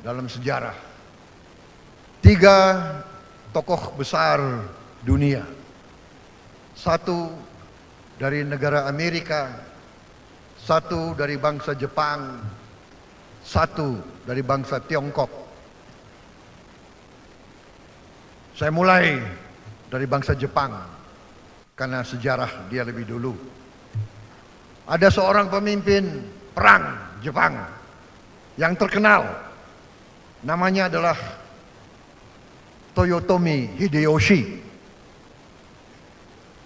dalam sejarah. 3 tokoh besar dunia. 1 dari negara Amerika, 1 dari bangsa Jepang, 1 dari bangsa Tiongkok. Saya mulai dari bangsa Jepang karena sejarah dia lebih dulu. Ada seorang pemimpin perang Jepang yang terkenal, namanya adalah Toyotomi Hideyoshi.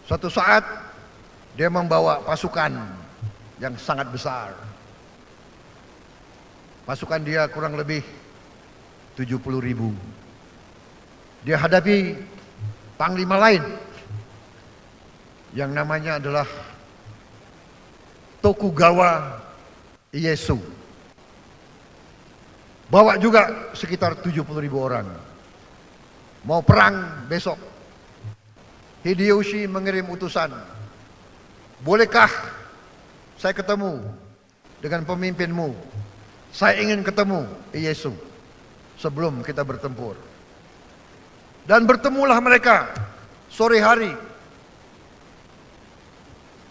Suatu saat dia membawa pasukan yang sangat besar. Pasukan dia kurang lebih 70.000. Dia hadapi panglima lain yang namanya adalah Tokugawa Ieyasu. Bawa juga sekitar 70.000 orang. Mau perang besok. Hideyoshi mengirim utusan. Bolehkah saya ketemu dengan pemimpinmu? Saya ingin ketemu Ieyasu sebelum kita bertempur. Dan bertemulah mereka sore hari.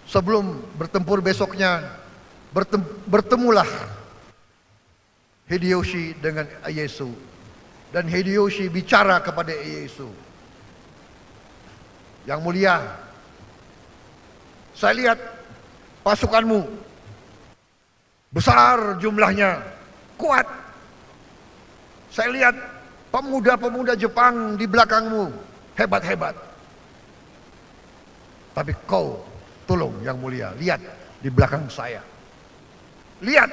Sebelum bertempur besoknya, bertemulah Hideyoshi dengan Ieyasu. Dan Hideyoshi bicara kepada Ieyasu, "Yang mulia, saya lihat pasukanmu besar jumlahnya, kuat. Saya lihat pemuda-pemuda Jepang di belakangmu hebat-hebat. Tapi kau, tolong yang mulia, lihat di belakang saya. Lihat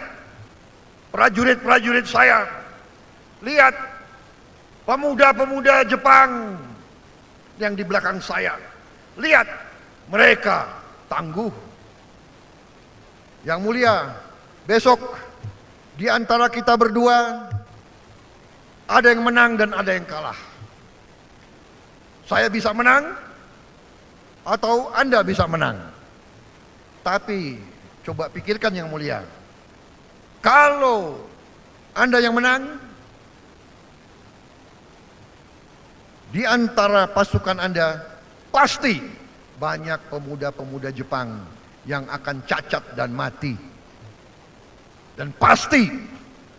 prajurit-prajurit saya. Lihat pemuda-pemuda Jepang yang di belakang saya. Lihat, mereka tangguh. Yang mulia, besok di antara kita berdua ada yang menang dan ada yang kalah. Saya bisa menang atau Anda bisa menang. Tapi coba pikirkan yang mulia. Kalau Anda yang menang, di antara pasukan Anda pasti banyak pemuda-pemuda Jepang yang akan cacat dan mati. Dan pasti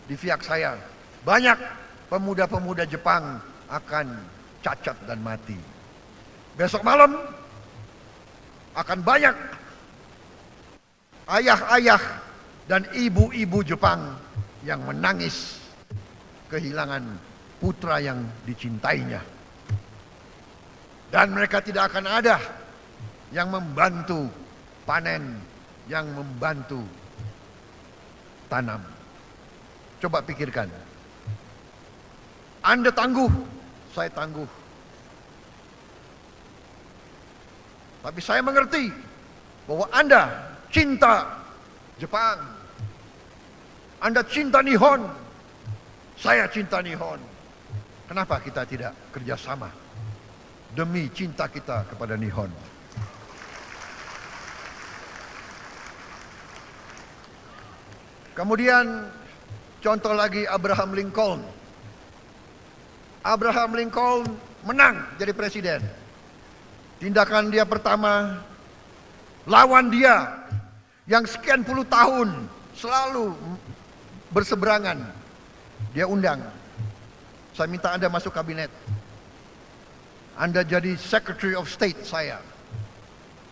di pihak saya banyak pemuda-pemuda Jepang akan cacat dan mati. Besok malam akan banyak ayah-ayah dan ibu-ibu Jepang yang menangis kehilangan putra yang dicintainya. Dan mereka tidak akan ada yang membantu panen, yang membantu tanam. Coba pikirkan. Anda tangguh, saya tangguh. Tapi saya mengerti bahwa Anda cinta Jepang. Anda cinta Nihon. Saya cinta Nihon. Kenapa kita tidak kerjasama demi cinta kita kepada Nihon? Kemudian contoh lagi Abraham Lincoln. Abraham Lincoln menang jadi presiden. Tindakan dia pertama, lawan dia yang sekian puluh tahun selalu berseberangan, dia undang. Saya minta Anda masuk kabinet. Anda jadi Secretary of State saya.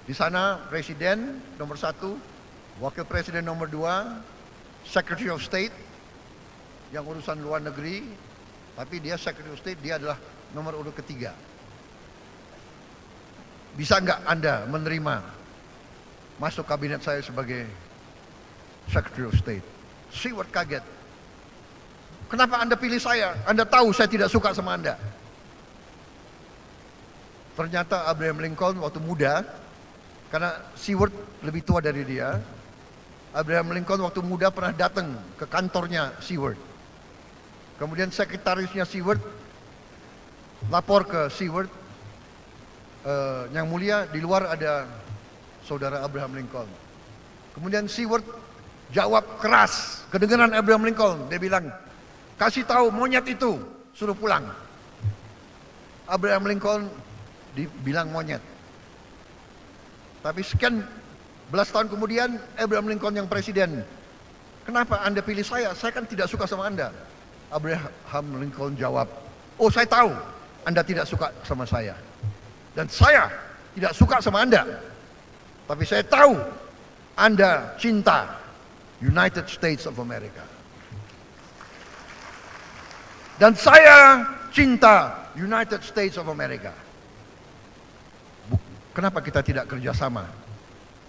Di sana presiden nomor 1, wakil presiden nomor 2, Secretary of State yang urusan luar negeri, tapi dia Secretary of State, dia adalah nomor urut ketiga. Bisa nggak Anda menerima masuk kabinet saya sebagai Secretary of State? Seward kaget. Kenapa Anda pilih saya? Anda tahu saya tidak suka sama Anda. Ternyata Abraham Lincoln waktu muda, karena Seward lebih tua dari dia, Abraham Lincoln waktu muda pernah datang ke kantornya Seward. Kemudian sekretarisnya Seward lapor ke Seward, yang mulia, di luar ada saudara Abraham Lincoln. Kemudian Seward jawab keras, kedengaran Abraham Lincoln. Dia bilang, kasih tahu monyet itu suruh pulang. Abraham Lincoln dibilang monyet. Tapi sekian belas tahun kemudian Abraham Lincoln yang presiden. Kenapa Anda pilih saya? Saya kan tidak suka sama Anda. Abraham Lincoln jawab, oh saya tahu Anda tidak suka sama saya. Dan saya tidak suka sama Anda. Tapi saya tahu Anda cinta United States of America. Dan saya cinta United States of America. Kenapa kita tidak kerjasama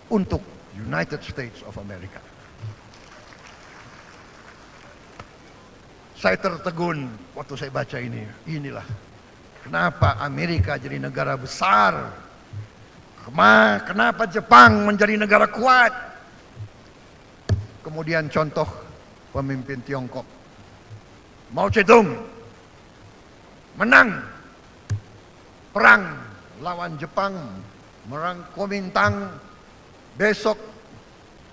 untuk United States of America? Saya tertegun waktu saya baca ini. Inilah kenapa Amerika jadi negara besar. Kenapa Jepang menjadi negara kuat. Kemudian contoh pemimpin Tiongkok. Mao Zedong menang perang lawan Jepang, merang Kuomintang. Besok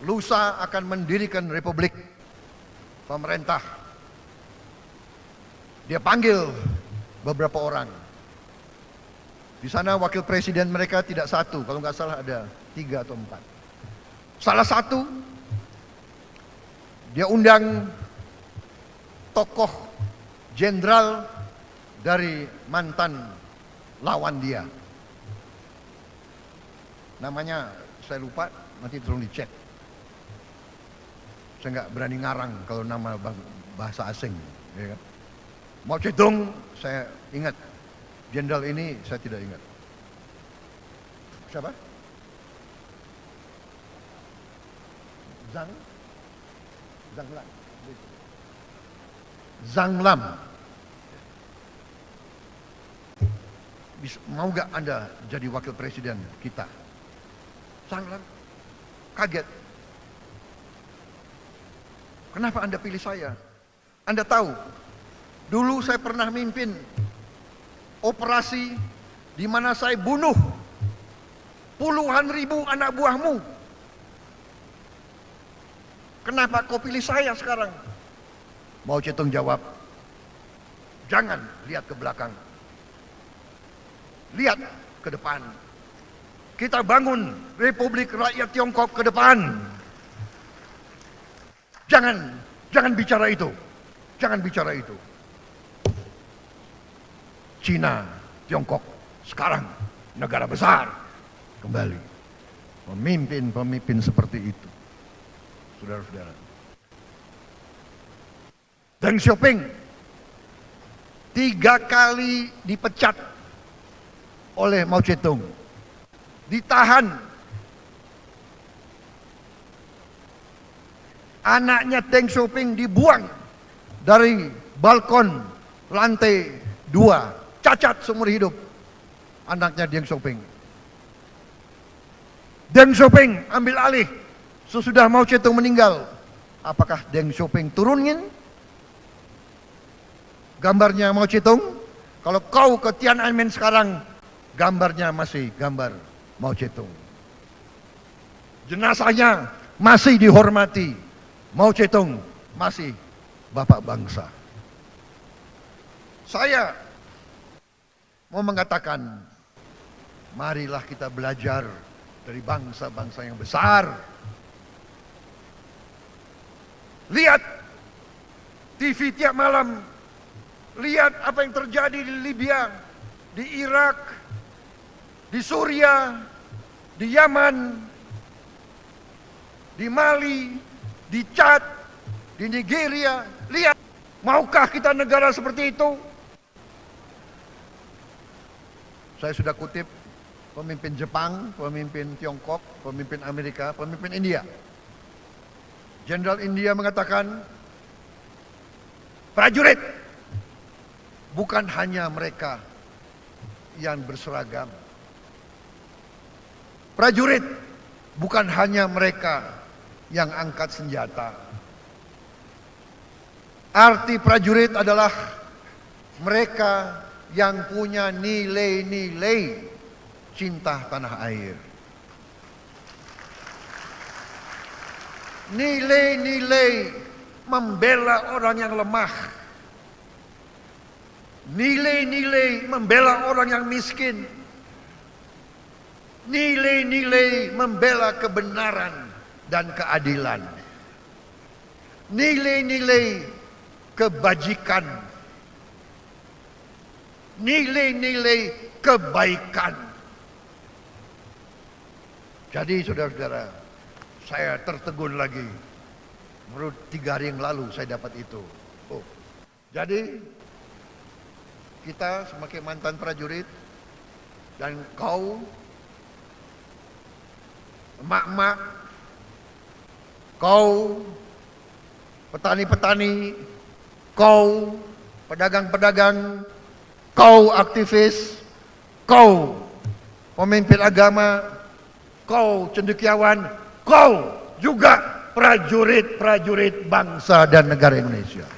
lusa akan mendirikan republik pemerintah. Dia panggil beberapa orang. Di sana wakil presiden mereka tidak satu, kalau nggak salah ada 3 atau 4. Salah satu, dia undang tokoh jenderal dari mantan lawan dia. Namanya saya lupa, nanti tolong dicek. Saya nggak berani ngarang kalau nama bahasa asing. Ya kan? Mao Zedong saya ingat, jenderal ini saya tidak ingat. Siapa? Zhang Lam. Mau gak Anda jadi wakil presiden kita? Zhang Lam kaget. Kenapa Anda pilih saya? Anda tahu, dulu saya pernah mimpin operasi di mana saya bunuh puluhan ribu anak buahmu. Kenapa kau pilih saya sekarang? Mao Zedong jawab, jangan lihat ke belakang. Lihat ke depan. Kita bangun Republik Rakyat Tiongkok ke depan. Jangan bicara itu. Jangan bicara itu. Cina, Tiongkok sekarang negara besar kembali. Pemimpin seperti itu. Saudara-saudara. Deng Xiaoping 3 kali dipecat oleh Mao Zedong. Ditahan. Anaknya Deng Xiaoping dibuang dari balkon lantai 2. Cacat seumur hidup. Anaknya Deng Xiaoping. Deng Xiaoping ambil alih. Sesudah Mao Zedong meninggal. Apakah Deng Xiaoping turunin gambarnya Mao Zedong? Kalau kau ke Tiananmen sekarang, gambarnya masih gambar Mao Zedong. Jenazahnya masih dihormati. Mao Zedong masih bapak bangsa. Saya mau mengatakan, marilah kita belajar dari bangsa-bangsa yang besar. Lihat TV tiap malam. Lihat apa yang terjadi di Libya, di Irak, di Suriah, di Yaman, di Mali, di Chad, di Nigeria. Lihat, maukah kita negara seperti itu? Saya sudah kutip pemimpin Jepang, pemimpin Tiongkok, pemimpin Amerika, pemimpin India. Jenderal India mengatakan, prajurit bukan hanya mereka yang berseragam. Prajurit bukan hanya mereka yang angkat senjata. Arti prajurit adalah mereka yang punya nilai-nilai cinta tanah air. Nilai-nilai membela orang yang lemah, nilai-nilai membela orang yang miskin, nilai-nilai membela kebenaran dan keadilan, nilai-nilai kebajikan, nilai-nilai kebaikan. Jadi saudara-saudara, saya tertegun lagi. Baru 3 hari yang lalu saya dapat itu. Oh, jadi kita sebagai mantan prajurit dan kau emak-emak, kau petani-petani, kau pedagang-pedagang, kau aktivis, kau pemimpin agama, kau cendekiawan, kau juga prajurit-prajurit bangsa dan negara Indonesia.